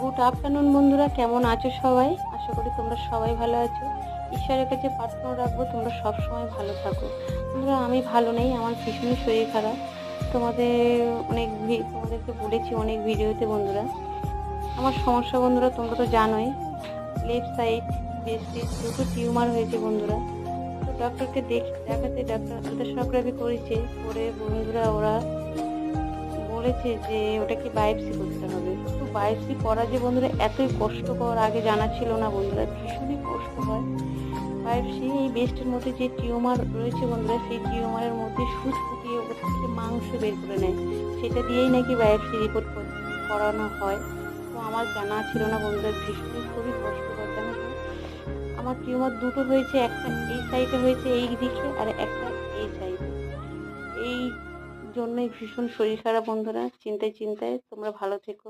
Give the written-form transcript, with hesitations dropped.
Good afternoon বন্ধুরা, কেমন আছো সবাই? আশা করি তোমরা সবাই ভালো আছো। ঈশ্বরের কাছে প্রার্থনা রাখবো তোমরা সব সময় ভালো থাকো। বন্ধুরা, আমি ভালো নেই, আমার ভীষণই শরীর খারাপ। তোমাদেরকে বলেছি অনেক ভিডিওতে বন্ধুরা। আমার সমস্যা বন্ধুরা তোমরা তো জানোই, লেফট সাইড ব্রেস্টে দুটো টিউমার হয়েছে বন্ধুরা। তো ডক্টরকে দেখাতে ডাক্তার আলট্রাসোনোগ্রাফি করেছে, করে বন্ধুরা ওরা বলেছে যে ওটাকে বায়োপসি করতে হবে। তো বায়োপসি করা যে বন্ধুরা এতই কষ্টকর, আগে জানা ছিল না বন্ধুরা, ভীষণই কষ্ট হয়। বায়োপসি এই ব্রেস্টের মধ্যে যে টিউমার রয়েছে বন্ধুরা, সেই টিউমারের মধ্যে সুচ ফুটিয়ে ওটা থেকে মাংস বের করে নেয়, সেটা দিয়েই নাকি বায়োপসি রিপোর্ট করানো হয়। তো আমার জানা ছিল না বন্ধুরা, ভীষণই খুবই কষ্টকর জানো তো। আমার টিউমার দুটো হয়েছে, একটা এই সাইডে হয়েছে এই দিকে, আর একটা এই সাইডে। এই জন্যই ভীষণ শরীর খারাপ বন্ধুরা, চিন্তায় চিন্তায়। তোমরা ভালো থেকো।